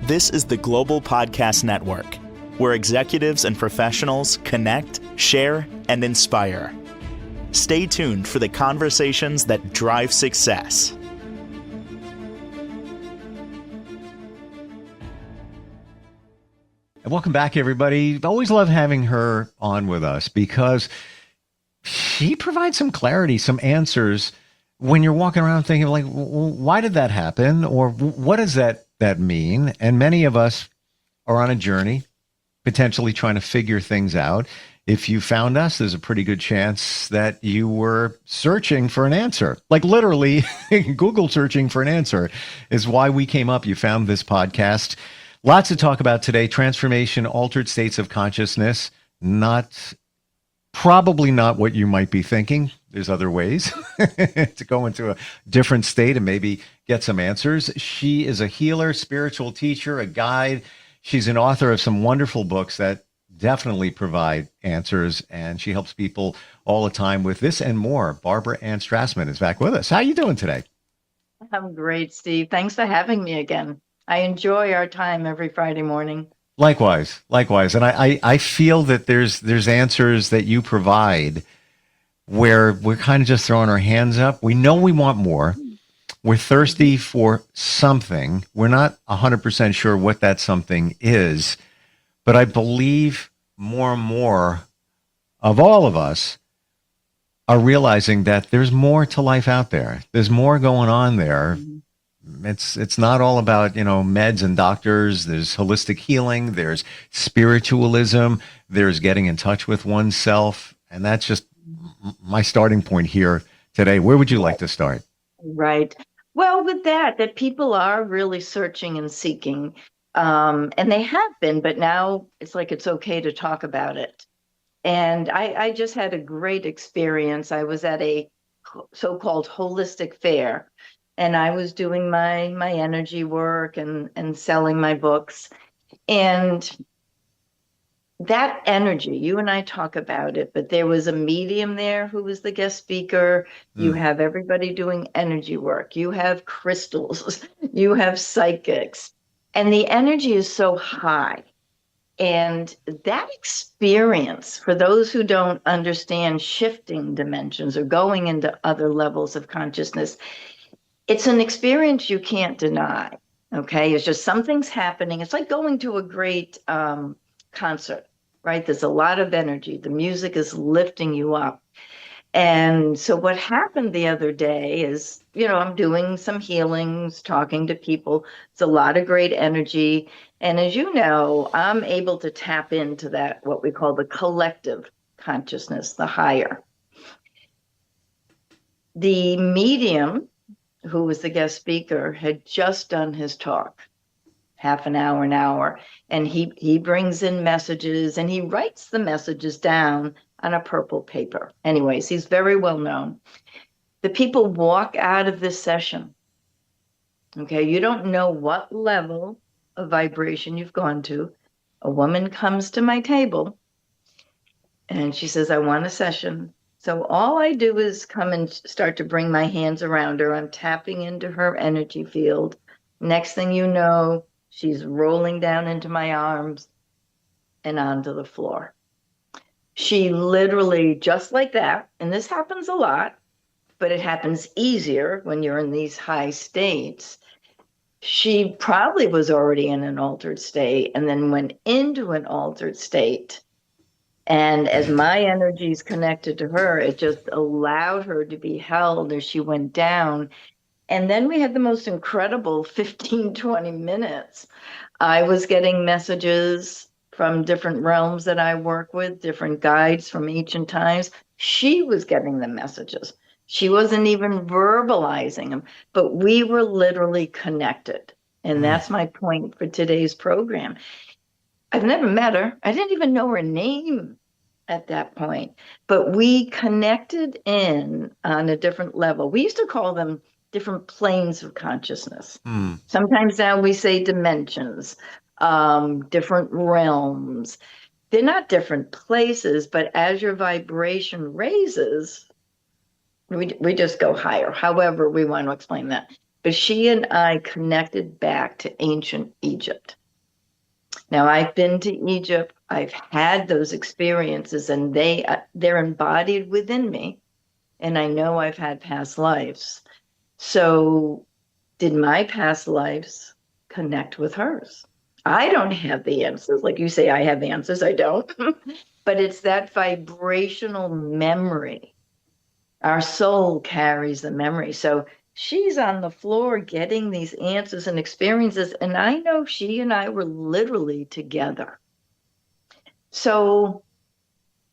This is the Global Podcast Network, where executives and professionals connect, share, and inspire. Stay tuned for the conversations that drive success. And welcome back, everybody. Always love having her on with us because she provides some clarity, some answers when you're walking around thinking like, why did that happen? Or what does that mean? And many of us are on a journey, potentially trying to figure things out. If you found us, there's a pretty good chance that you were searching for an answer. Like literally, Google searching for an answer is why we came up. You found this podcast. Lots to talk about today. Transformation, altered states of consciousness. Probably not what you might be thinking. There's other ways to go into a different state and maybe get some answers. She is a healer, spiritual teacher, a guide. She's an author of some wonderful books that definitely provide answers, and she helps people all the time with this and more. Barbara Ann Strassman is back with us. How are you doing today? I'm great, Steve. Thanks for having me again. I enjoy our time every Friday morning. Likewise. And I feel that there's answers that you provide where we're kind of just throwing our hands up. We know we want more. We're thirsty for something. We're not 100% sure what that something is, but I believe more and more of all of us are realizing that there's more to life out there. There's more going on there. It's not all about, meds and doctors. There's holistic healing. There's spiritualism. There's getting in touch with oneself. And that's just my starting point here today. Where would you like to start? Right. Well, with that people are really searching and seeking. And they have been, but now it's like it's okay to talk about it. And I just had a great experience. I was at a so-called holistic fair. And I was doing my energy work and selling my books. And that energy, you and I talk about it, but there was a medium there who was the guest speaker. You have everybody doing energy work. You have crystals. You have psychics. And the energy is so high. And that experience, for those who don't understand shifting dimensions or going into other levels of consciousness, it's an experience you can't deny, okay? It's just something's happening. It's like going to a great concert, right? There's a lot of energy. The music is lifting you up. And so what happened the other day is, I'm doing some healings, talking to people. It's a lot of great energy. And as you know, I'm able to tap into that, what we call the collective consciousness, the higher. The medium, who was the guest speaker, had just done his talk, half an hour, and he brings in messages and he writes the messages down on a purple paper. Anyways, he's very well known. The people walk out of this session. Okay, you don't know what level of vibration you've gone to. A woman comes to my table and she says, I want a session. So all I do is come and start to bring my hands around her. I'm tapping into her energy field. Next thing you know, she's rolling down into my arms and onto the floor. She literally, just like that, and this happens a lot, but it happens easier when you're in these high states. She probably was already in an altered state and then went into an altered state. And as my energy is connected to her, it just allowed her to be held as she went down. And then we had the most incredible 15, 20 minutes. I was getting messages from different realms that I work with, different guides from ancient times. She was getting the messages. She wasn't even verbalizing them, but we were literally connected. And that's my point for today's program. I've never met her. I didn't even know her name at that point, but we connected in on a different level. We used to call them different planes of consciousness. Sometimes now we say dimensions, different realms. They're not different places, but as your vibration raises, we just go higher. However we want to explain that. But she and I connected back to ancient Egypt. Now, I've been to Egypt. I've had those experiences, and they're embodied within me. And I know I've had past lives. So, did my past lives connect with hers? I don't have the answers. Like you say, I have answers. I don't. But it's that vibrational memory. Our soul carries the memory. So she's on the floor getting these answers and experiences. And I know she and I were literally together. So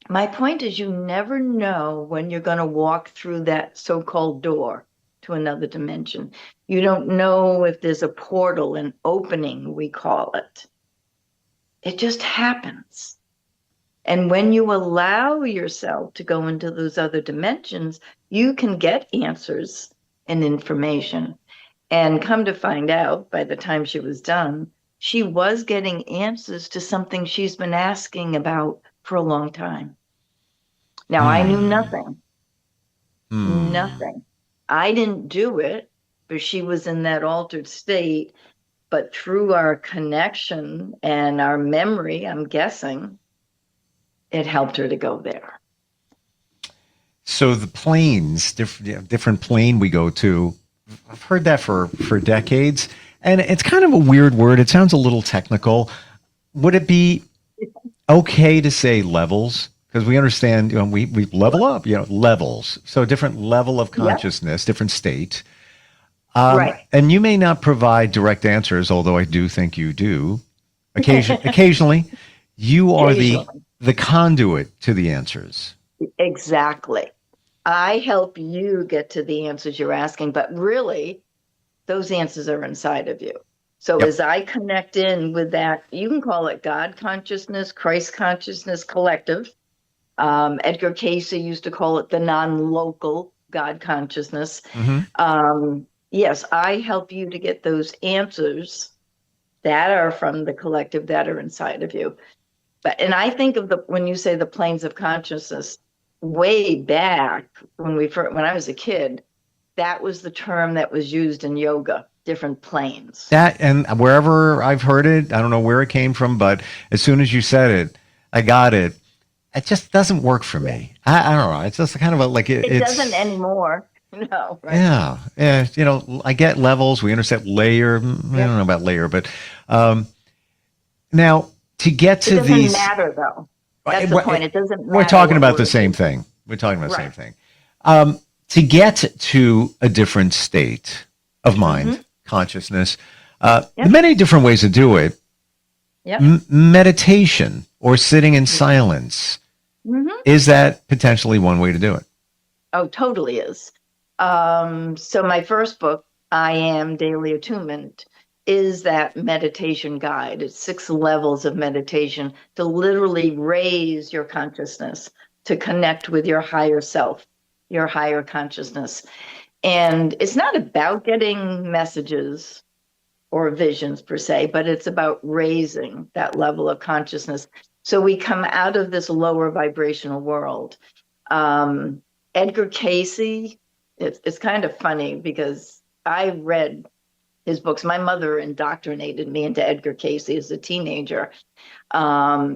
my point is, you never know when you're going to walk through that so-called door to another dimension. You don't know if there's a portal, an opening, we call it. It just happens. And when you allow yourself to go into those other dimensions, you can get answers and information. And come to find out, by the time she was done, she was getting answers to something she's been asking about for a long time. Now, I knew nothing, nothing. I didn't do it, but she was in that altered state. But through our connection and our memory, I'm guessing, it helped her to go there. So the planes, different plane we go to, I've heard that for decades, and it's kind of a weird word. It sounds a little technical. Would it be okay to say levels? Because we understand, we level up, levels. So different level of consciousness, different state. Right. And you may not provide direct answers, although I do think you do. Occasionally, you are the conduit to the answers. Exactly. I help you get to the answers you're asking, but really, those answers are inside of you. So as I connect in with that, you can call it God consciousness, Christ consciousness, collective. Edgar Cayce used to call it the non-local God consciousness. Yes, I help you to get those answers that are from the collective, that are inside of you. And I think of when you say the planes of consciousness, way back when I was a kid, that was the term that was used in yoga, different planes. That, and wherever I've heard it, I don't know where it came from, but as soon as you said it, I got it. It just doesn't work for me. I don't know. It's just kind of It doesn't anymore. No. Right? Yeah. I get levels. We understand layer. I don't know about layer, but now to get to these. It doesn't matter though. That's the point. It doesn't matter. We're talking about the same thing. We're talking about the same thing. To get to a different state of mind, consciousness, many different ways to do it. Meditation or sitting in silence. Is that potentially one way to do it? Oh, totally is. So my first book, I Am Daily Attunement, is that meditation guide. It's 6 levels of meditation to literally raise your consciousness, to connect with your higher self, your higher consciousness. And it's not about getting messages or visions per se, but it's about raising that level of consciousness. So we come out of this lower vibrational world. Edgar Cayce, it's kind of funny because I read his books. My mother indoctrinated me into Edgar Cayce as a teenager.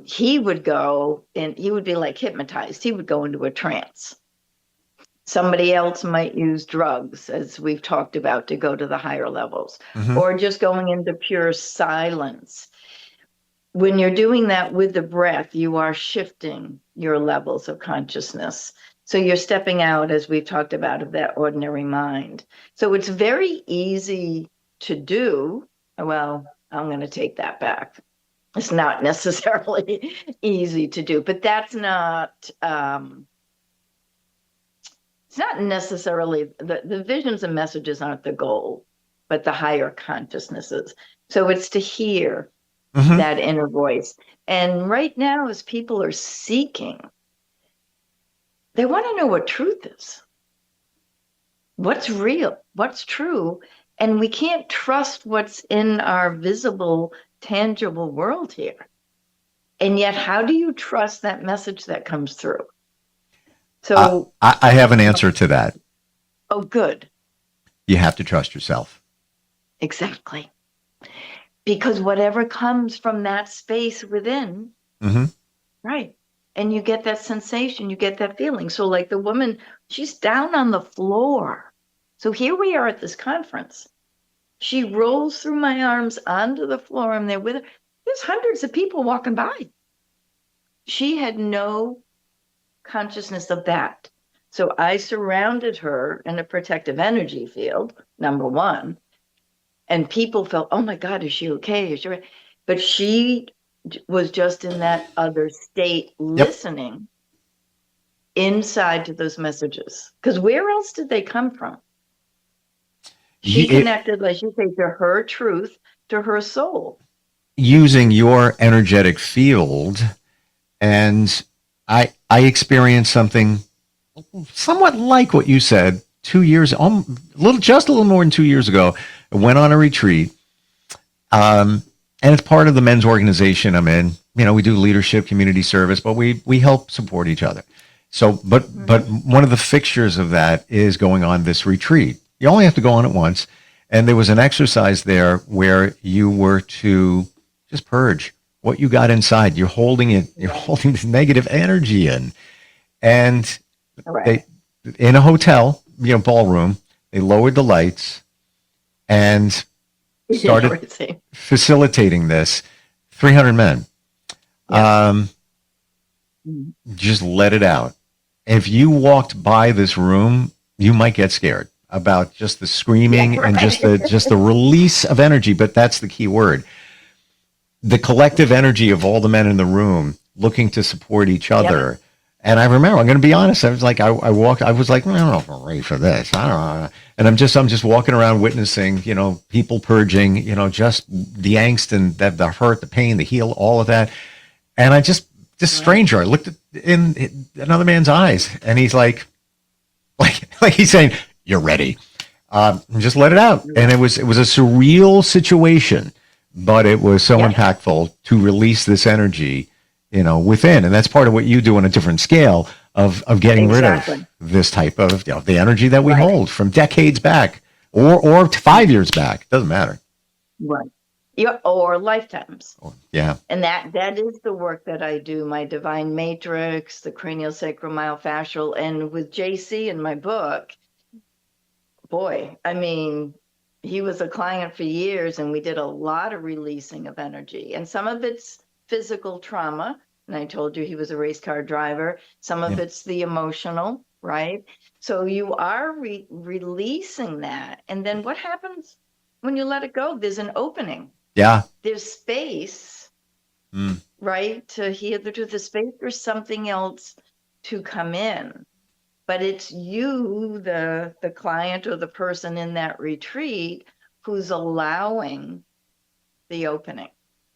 He would go and he would be like hypnotized. He would go into a trance. Somebody else might use drugs, as we've talked about, to go to the higher levels, or just going into pure silence. When you're doing that with the breath, you are shifting your levels of consciousness. So you're stepping out, as we've talked about, of that ordinary mind. So it's very easy to do. Well, I'm going to take that back. It's not necessarily easy to do, but that's not, it's not necessarily, the visions and messages aren't the goal, but the higher consciousnesses. So it's to hear that inner voice. And right now, as people are seeking, they want to know what truth is. What's real? What's true? And we can't trust what's in our visible, tangible world here. And yet, how do you trust that message that comes through? So I have an answer to that. Oh, good. You have to trust yourself. Exactly. because whatever comes from that space within, Mm-hmm. right? And you get that sensation, you get that feeling. So, like the woman, she's down on the floor. So here we are at this conference. She rolls through my arms onto the floor. I'm there with her. There's hundreds of people walking by. She had no consciousness of that. So I surrounded her in a protective energy field, number one. And people felt, oh my God, is she okay? Is she right? But she was just in that other state Yep. listening inside to those messages. Because where else did they come from? She connected, like you say, to her truth, to her soul. Using your energetic field, and I experienced something somewhat like what you said 2 years, just a little more than 2 years ago. I went on a retreat, and it's part of the men's organization I'm in. You know, we do leadership, community service, but we help support each other. So, but one of the fixtures of that is going on this retreat. You only have to go on it once, and there was an exercise there where you were to just purge what you got inside. You're holding it. You're holding this negative energy in, and Right. they in a hotel, ballroom. They lowered the lights and started facilitating this. 300 men. Yeah. Just let it out. If you walked by this room, you might get scared about just the screaming and just the release of energy. But that's the key word. The collective energy of all the men in the room looking to support each other. Yep. And I remember, I'm going to be honest, I was like, I was like, I don't know if I'm ready for this. I don't know. And I'm just walking around witnessing, people purging, just the angst and the hurt, the pain, the heal, all of that. And this stranger, I looked in another man's eyes, and he's like he's saying, "You're ready." Just let it out. And it was a surreal situation, but it was so impactful to release this energy, within. And that's part of what you do on a different scale of getting rid of this type of, the energy that we hold from decades back or 5 years back. Doesn't matter. Right. Yeah, or lifetimes. Yeah. And that is the work that I do, my divine matrix, the cranial sacral myofascial. And with JC in my book, boy, I mean, he was a client for years, and we did a lot of releasing of energy. And some of it's physical trauma. And I told you he was a race car driver. Some of it's the emotional, right? So you are releasing that. And then what happens when you let it go? There's an opening. Yeah. There's space, right? To hear the truth. There's space for something else to come in. But it's you, the client or the person in that retreat, who's allowing the opening.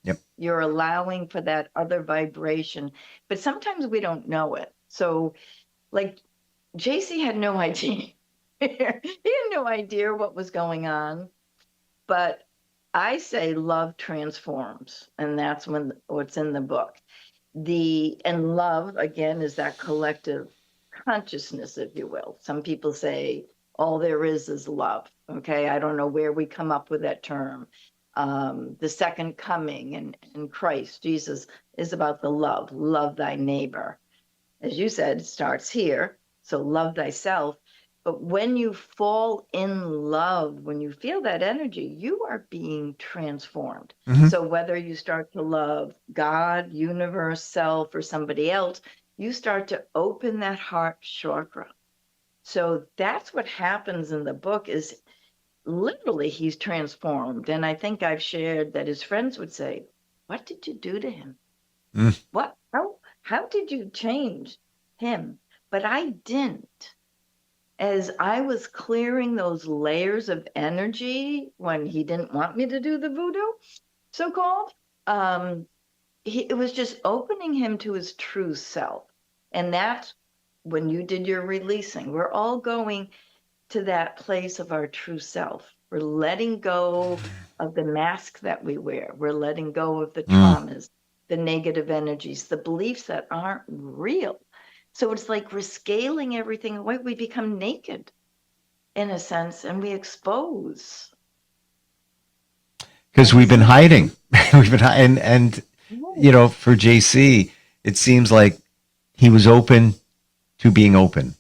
Yep. You're allowing for that other vibration. But sometimes we don't know it. So like JC had no idea. He had no idea what was going on. But I say love transforms, and that's what's in the book. And love, again, is that collective consciousness, if you will. Some people say all there is love. Okay, I don't know where we come up with that term. The second coming in Christ, Jesus, is about the love thy neighbor. As you said, it starts here. So love thyself. But when you fall in love, when you feel that energy, you are being transformed. Mm-hmm. So whether you start to love God, universe, self, or somebody else, you start to open that heart chakra. So that's what happens in the book, is literally he's transformed. And I think I've shared that his friends would say, what did you do to him? What? How did you change him? But I didn't. As I was clearing those layers of energy when he didn't want me to do the voodoo, so-called, it was just opening him to his true self. And that's when you did your releasing. We're all going to that place of our true self. We're letting go of the mask that we wear. We're letting go of the traumas, the negative energies, the beliefs that aren't real. So it's like we're scaling everything away. We become naked, in a sense, and we expose. Because we've been hiding. We've been and Right. you know, for JC, it seems like he was open to being open.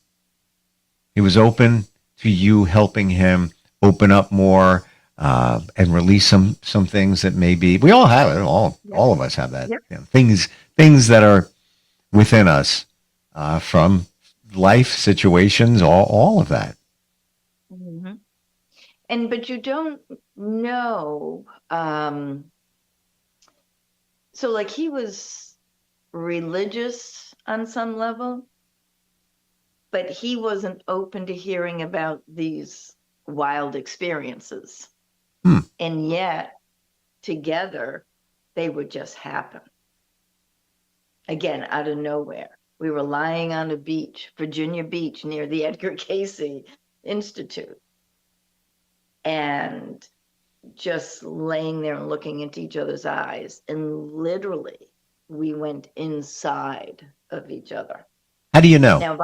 He was open to you helping him open up more and release some things that maybe we all have it. Yep. All of us have that. Yep. You know, things that are within us from life situations. All of that. Mhm. But you don't know. So like he was religious on some level, but he wasn't open to hearing about these wild experiences. Hmm. And yet together they would just happen. Again, out of nowhere. We were lying on a beach, Virginia Beach, near the Edgar Cayce Institute, and just laying there and looking into each other's eyes. And literally, we went inside of each other. How do you know? Now,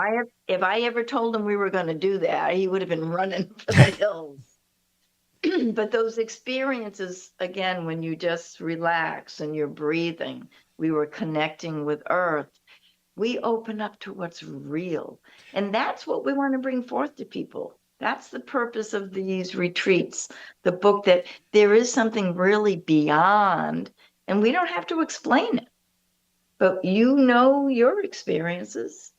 if I ever told him we were going to do that, he would have been running for the hills. But those experiences, again, when you just relax and you're breathing, we were connecting with Earth. We open up to what's real. And that's what we want to bring forth to people. That's the purpose of these retreats, the book, that there is something really beyond, and we don't have to explain it. But you know your experiences,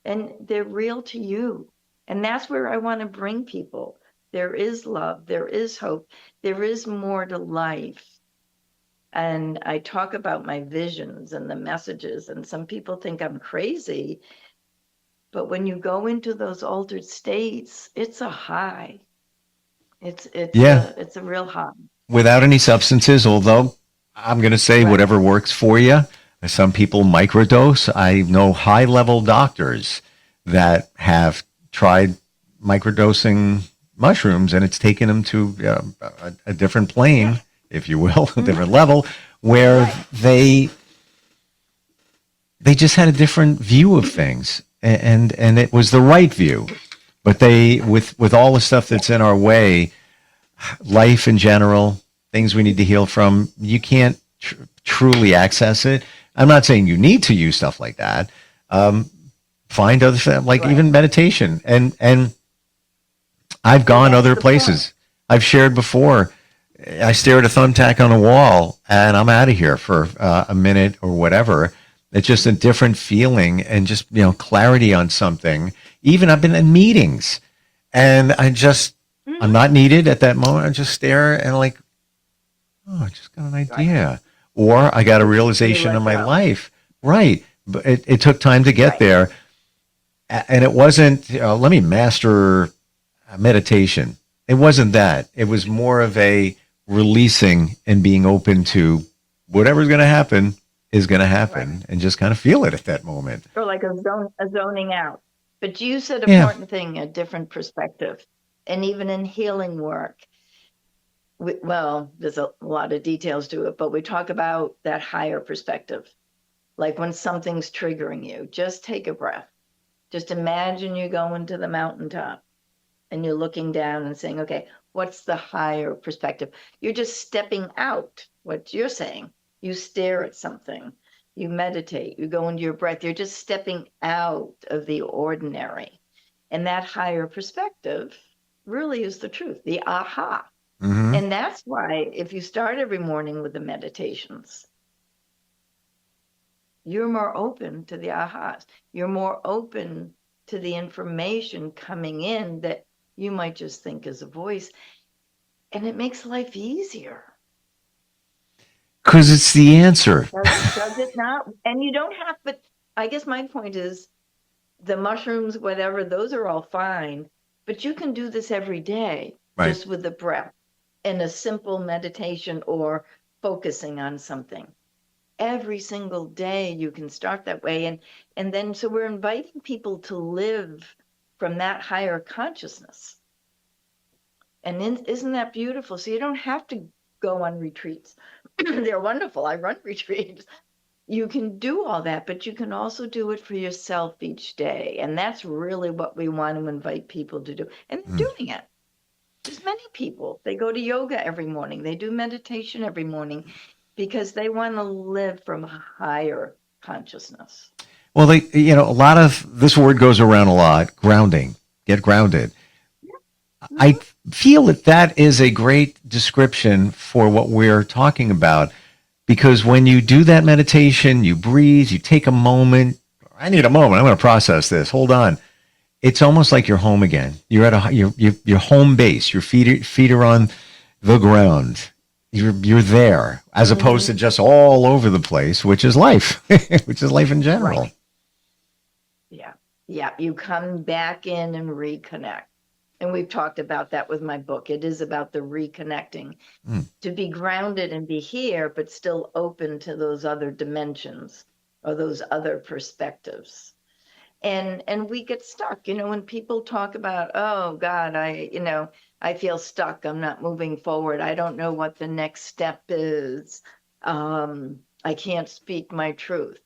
and they're real to you. And that's where I want to bring people. There is love, there is hope, there is more to life. And I talk about my visions and the messages, and some people think I'm crazy. But when you go into those altered states, it's a high. Yeah, It's a real high. without any substances, although I'm going to say Right. whatever works for you. Some people microdose. I know high level doctors that have tried microdosing mushrooms and it's taken them to a different plane, Yeah. if you will, a Mhm. different level where Right. they just had a different view of things and it was the right view. But they with all the stuff Yeah. that's in our way, life in general, things we need to heal from, you can't truly access it. I'm not saying you need to use stuff like that. Find other stuff, like Right. even meditation, and I've Well, gone that's other the point. places. I've shared before. I stare at a thumbtack on a wall, and I'm out of here for a minute or whatever. It's just a different feeling and just clarity on something. Even I've been in meetings, and I'm Mhm. not needed at that moment. I just stare and like, oh, I just got an Right. idea. Or I got a You realization in let my go. life. Right. But it took time to get Right. there. And it wasn't, let me master meditation. It wasn't that. It was more of a releasing and being open to whatever's going to happen is going to Right. happen and just kind of feel it at that moment. Or like a zoning out. But you said a Yeah. important thing, a different perspective. And even in healing work, well, there's a lot of details to it, but we talk about that higher perspective. Like when something's triggering you, just take a breath. Just imagine you going to the mountaintop and you're looking down and saying, okay, what's the higher perspective? You're just stepping out, what you're saying. You stare at something, you meditate, you go into your breath. You're just stepping out of the ordinary. And that higher perspective really is the truth, the aha. Mm-hmm. And that's why if you start every morning with the meditations, you're more open to the ahas. You're more open to the information coming in that you might just think is a voice. And it makes life easier. Because it's the answer. Does it not? And you don't have, but I guess my point is the mushrooms, whatever, those are all fine. But you can do this every day Right. just with the breath and a simple meditation or focusing on something. Every single day you can start that way. And then so we're inviting people to live from that higher consciousness. And isn't that beautiful? So you don't have to go on retreats. They're wonderful. I run retreats. You can do all that, but you can also do it for yourself each day. And that's really what we want to invite people to do. And they're Mm. doing it. There's many people, they go to yoga every morning, they do meditation every morning because they want to live from a higher consciousness. Well, a lot of this word goes around a lot, grounding, get grounded. I Mhm. feel that that is a great description for what we're talking about because when you do that meditation, you breathe, you take a moment. I need a moment. I'm going to process this. Hold on. It's almost like you're home again. You're at your home base. Your feet are on the ground. You're there as opposed to Mhm. just all over the place, which is life, which is life in general. Right. Yeah. Yeah. You come back in and reconnect. And we've talked about that with my book. It is about the reconnecting Mm, to be grounded and be here, but still open to those other dimensions or those other perspectives. And we get stuck, when people talk about, oh God, I feel stuck. I'm not moving forward. I don't know what the next step is. I can't speak my truth.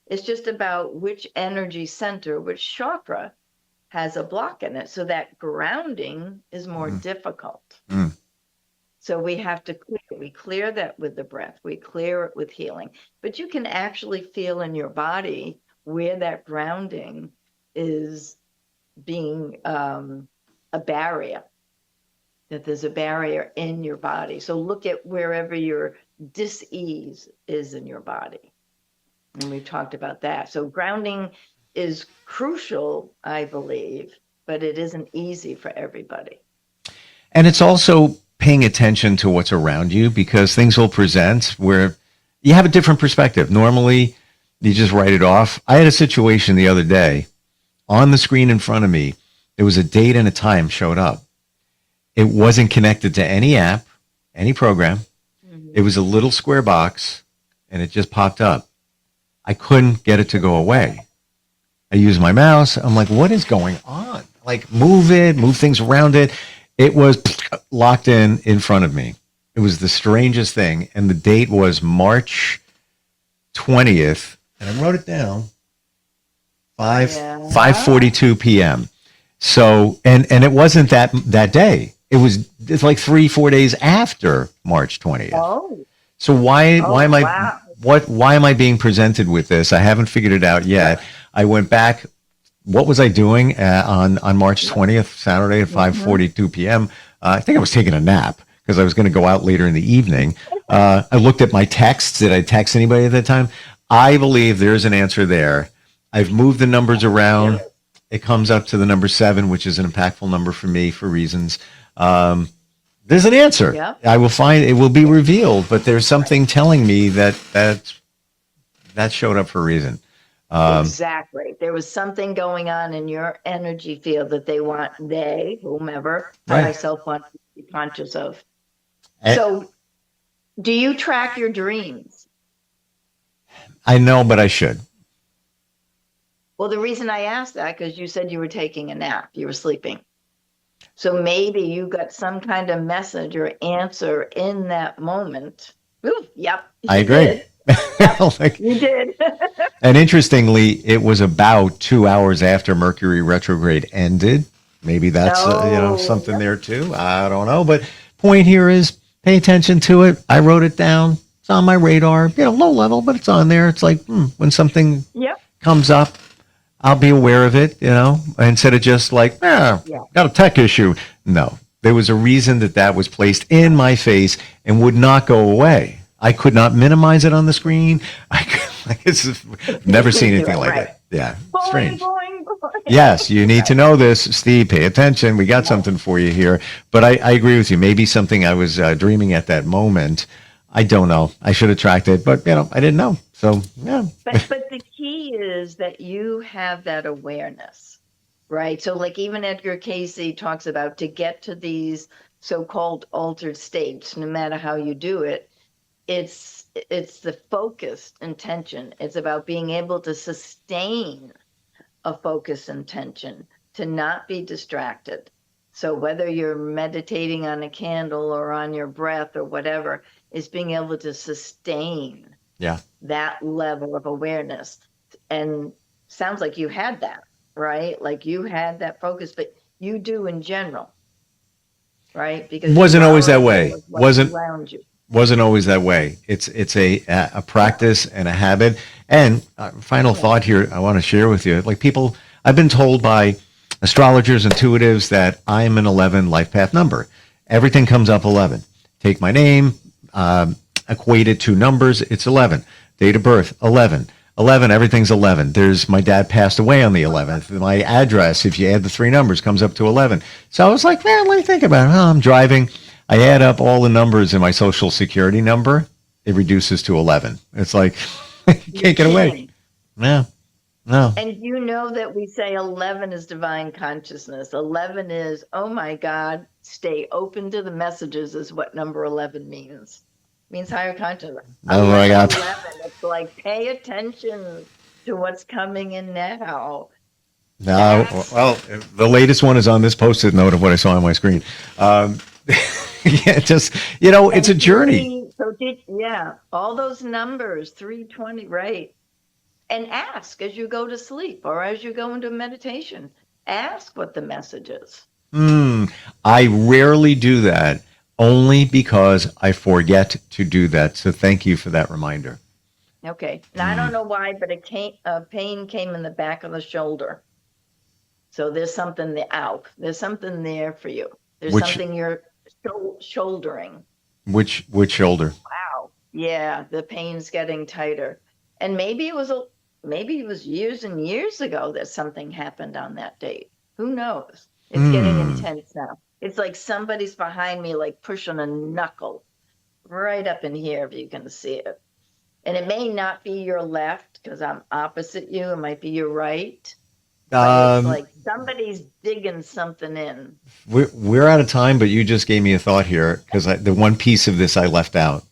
It's just about which energy center, which chakra has a block in it. So that grounding is more mm, difficult. mm. So we clear that with the breath, we clear it with healing. But you can actually feel in your body where that grounding is being a barrier, that there's a barrier in your body. So look at wherever your dis-ease is in your body. And we've talked about that. So grounding is crucial, I believe, but it isn't easy for everybody. And it's also paying attention to what's around you because things will present where you have a different perspective. Normally, you just write it off. I had a situation the other day on the screen in front of me. There was a date and a time showed up. It wasn't connected to any app, any program. It Mhm. was a little square box and it just popped up. I couldn't get it to go away. I use my mouse. I'm like, what is going on? Like, move things around it. It was locked in front of me. It was the strangest thing. And the date was March 20th. And I wrote it down, Yeah. 5:42 p.m. So, and it wasn't that day. It's like 3-4 days after March 20th. Oh, So why oh, am I wow. why am I being presented with this? I haven't figured it out Yep. yet. I went back. What was I doing on March Yep. 20th, Saturday at Hmm. 5:42 p.m.? I think I was taking a nap because I was going to go out later in the evening. I looked at my texts. Did I text anybody at that time? I believe there's an answer there. I've moved the numbers There around. is. It comes up to the number 7, which is an impactful number for me for reasons. Um, there's an answer. Yep. I will find it will be revealed, but there's something telling me that showed up for a reason. Um, Exactly. There was something going on in your energy field that whomever, I right. myself want to be conscious of. I, So, do you track your dreams? I know, but I should. Well, the reason I asked that, because you said you were taking a nap, you were sleeping. So maybe you got some kind of message or answer in that moment. Ooh, yep, I you agree. did. Yep, Like, you did. and interestingly, it was about 2 hours after Mercury retrograde ended. Maybe that's Oh, something there too. I don't know, but point here is pay attention to it. I wrote it down. It's on my radar. Low level, but it's on there. It's like when something yep. comes up, I'll be aware of it. Instead of just like, Yeah. got a tech issue. No, there was a reason that was placed in my face and would not go away. I could not minimize it on the screen. I've You never seen couldn't do anything it, like right. it. Yeah, Boing, strange. boing, boing. Yes, you need to Right. know this, Steve. Pay attention. We got Yep. something for you here. But I agree with you. Maybe something I was dreaming at that moment. I don't know. I should have tracked it, but I didn't know. So yeah, But the key is that you have that awareness, right? So like even Edgar Casey talks about to get to these so-called altered states, no matter how you do it, it's the focused intention. It's about being able to sustain a focused intention, to not be distracted. So whether you're meditating on a candle or on your breath or whatever, is being able to sustain yeah. that level of awareness. And sounds like you had that, right? Like you had that focus, but you do in general. right? Because Wasn't you always are that aware way. of what's around you. Wasn't always that way. It's a practice and a habit. And final thought here, I want to share with you. Like people, I've been told by astrologers, intuitives that I'm an 11 life path number. Everything comes up 11. Take my name, equate it to numbers. It's 11. Date of birth 11. 11. Everything's 11. There's my dad passed away on the 11th. My address, if you add the three numbers, comes up to 11. So I was like, man, let me think about it. Oh, I'm driving. I add up all the numbers in my social security number. It reduces to 11. It's like, you can't get away. No, no. And you know that we say 11 is divine consciousness. 11 is, oh my God, stay open to the messages is what number 11 means. It means higher consciousness. Oh my God. 11, it's like, pay attention to what's coming in now. No, well, the latest one is on this Post-it note of what I saw on my screen. Yeah, just, it's a journey. Yeah, all those numbers, 320, right. And ask as you go to sleep or as you go into meditation. Ask what the message is. I rarely do that, only because I forget to do that. So thank you for that reminder. Okay. Now, I don't know why, but a pain came in the back of the shoulder. So there's something out. There's something there for you. There's something you're shouldering. Which shoulder? Wow. Yeah, the pain's getting tighter. And maybe it was years and years ago that something happened on that date. Who knows? It's getting intense now. It's like somebody's behind me, like pushing a knuckle right up in here, if you can see it. And it may not be your left because I'm opposite you. It might be your right. But it's like somebody's digging something in. We're out of time, but you just gave me a thought here because the one piece of this I left out.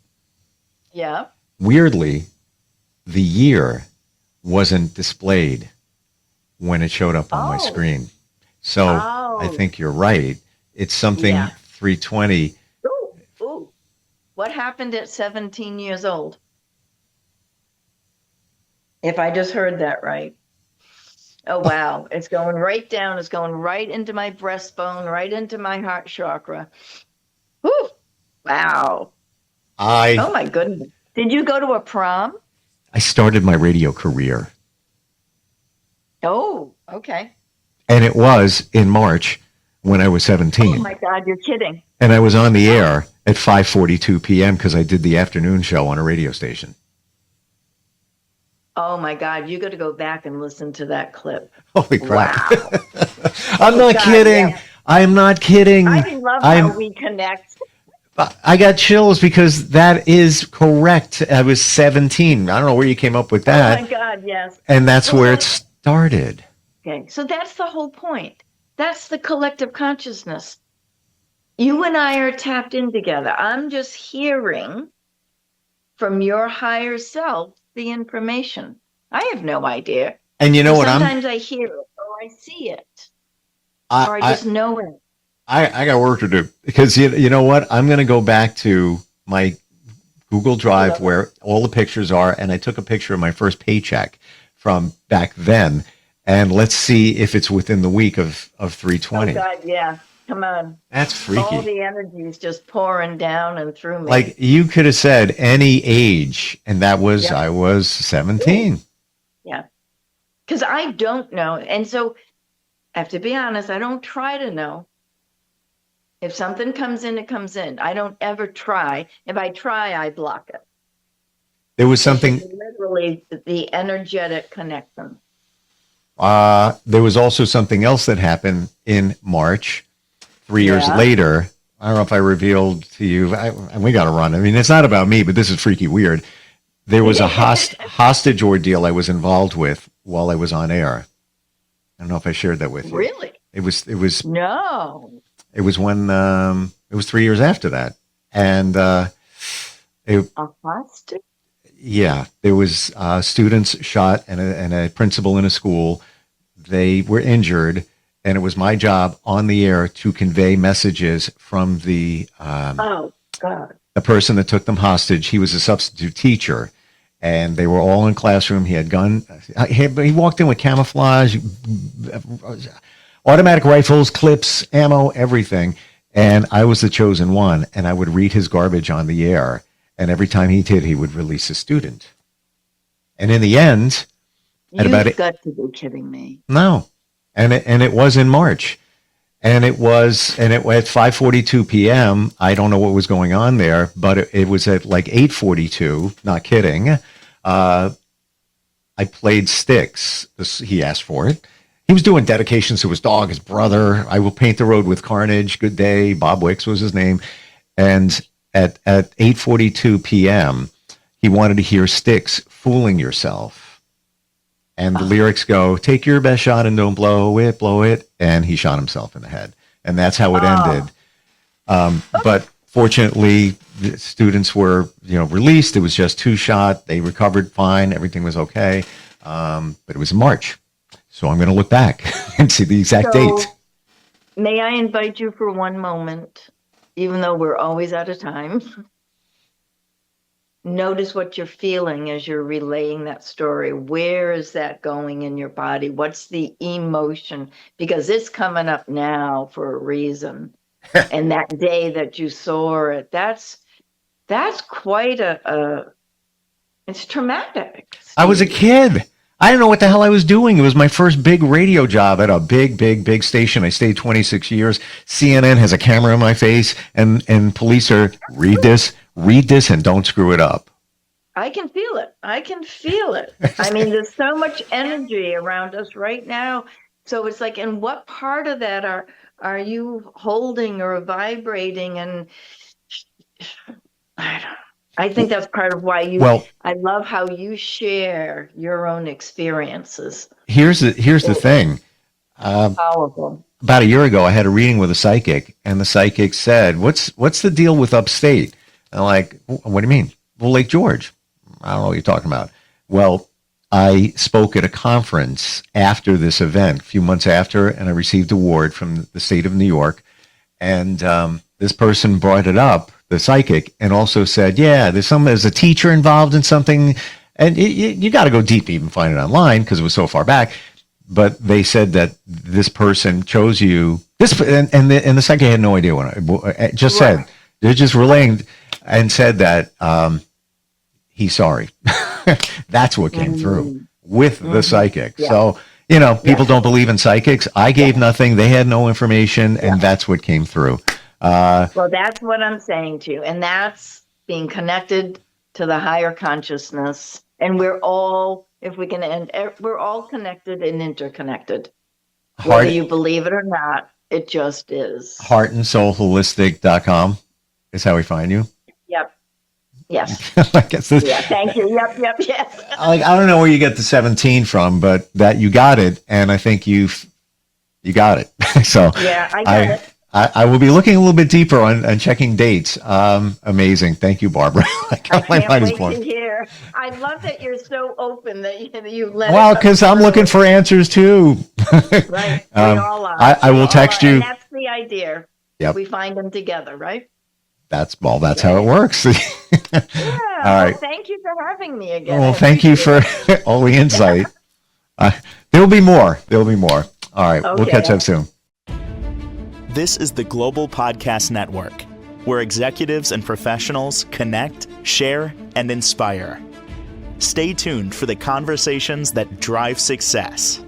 Yeah. Weirdly, the year wasn't displayed when it showed up on my screen. So I think you're right. It's something 320. Ooh. What happened at 17 years old? If I just heard that right. Oh, wow. It's going right down. It's going right into my breastbone, right into my heart chakra. Whew. Wow. Oh, my goodness. Did you go to a prom? I started my radio career. Oh, okay. And it was in March when I was 17. Oh, my God. You're kidding. And I was on the air at 5:42 p.m. because I did the afternoon show on a radio station. Oh, my God. You got to go back and listen to that clip. Holy crap. Wow. I'm not kidding. Yeah. I'm not kidding. I love how we connect. I got chills because that is correct. I was 17. I don't know where you came up with that. Oh, my God, yes. And that's where it started. Okay, so that's the whole point. That's the collective consciousness. You and I are tapped in together. I'm just hearing from your higher self the information. I have no idea. And you know what? Sometimes I hear it or I see it. Or I just know it. I got work to do because you know what? I'm going to go back to my Google Drive where all the pictures are. And I took a picture of my first paycheck from back then. And let's see if it's within the week of 320. Oh, God, yeah. Come on. That's freaky. All the energy is just pouring down and through me. Like you could have said any age. And that was, I was 17. Yeah. Because I don't know. And so I have to be honest, I don't try to know. If something comes in, it comes in. I don't ever try. If I try, I block it. There was something. Literally the energetic connection. There was also something else that happened in March, 3 years later. I don't know if I revealed to you. We got to run. I mean, it's not about me, but this is freaky weird. There was a hostage ordeal I was involved with while I was on air. I don't know if I shared that with you. Really? It was no. It was when it was 3 years after that, and a hostage. Yeah, there was students shot and a principal in a school. They were injured, and it was my job on the air to convey messages from the oh God, the person that took them hostage. He was a substitute teacher, and they were all in classroom. He had gun. He walked in with camouflage, automatic rifles, clips, ammo, everything. And I was the chosen one, and I would read his garbage on the air. And every time he did, he would release a student. And in the end, You've got to be kidding me. no, and it was in March, and it at 5:42 p.m. I don't know what was going on there, but it was at like 8:42. Not kidding. I played Styx. He asked for it. He was doing dedications to his dog, his brother. I Will Paint the Road with Carnage. Good Day. Bob Wicks was his name. And at 8:42 p.m., he wanted to hear Styx, Fooling Yourself. And the lyrics go, take your best shot and don't blow it. And he shot himself in the head. And that's how it ended. But fortunately, the students were, released. It was just 2 shot. They recovered fine. Everything was okay. But it was in March. So I'm going to look back and see the exact date. May I invite you for one moment, even though we're always out of time? Notice what you're feeling as you're relaying that story. Where is that going in your body? What's the emotion? Because it's coming up now for a reason. And that day that you saw it, that's quite it's traumatic. Steve. I was a kid. I didn't know what the hell I was doing. It was my first big radio job at a big station. I stayed 26 years. CNN has a camera in my face, and police are, read this, and don't screw it up. I can feel it. I mean, there's so much energy around us right now. So it's like, and what part of that are you holding or vibrating? And I think that's part of why I love how you share your own experiences. Here's the thing. Powerful. About a year ago, I had a reading with a psychic, and the psychic said, what's the deal with upstate? And I'm like, what do you mean? Well, Lake George. I don't know what you're talking about. Well, I spoke at a conference after this event, a few months after, and I received an award from the state of New York. And this person brought it up, the psychic, and also said, yeah, there's a teacher involved in something. And you got to go deep to even find it online because it was so far back. But they said that this person chose you. And the psychic had no idea what I just said. They're just relaying and said that he's sorry. That's what came through with the psychic. Yeah. So, people don't believe in psychics. I gave nothing. They had no information, and that's what came through. Well, that's what I'm saying to you. And that's being connected to the higher consciousness. And we're all, if we can end, we're all connected and interconnected. Whether you believe it or not, it just is. Heartandsoulholistic.com is how we find you. Yep. Yes. I guess thank you. Yep. Yes. I don't know where you get the 17 from, but that you got it, and I think you got it. So yeah, I got it. I will be looking a little bit deeper on checking dates. Amazing. Thank you, Barbara. I can't wait to hear. I love that you're so open that you let. Well, because I'm looking for answers too. Right. We all are. I will text you. And that's the idea. Yep. We find them together, right? That's how it works. Yeah. All right. Well, thank you for having me again. Well, thank you for all the insight. There'll be more. All right. Okay. We'll catch up soon. This is the Global Podcast Network, where executives and professionals connect, share, and inspire. Stay tuned for the conversations that drive success.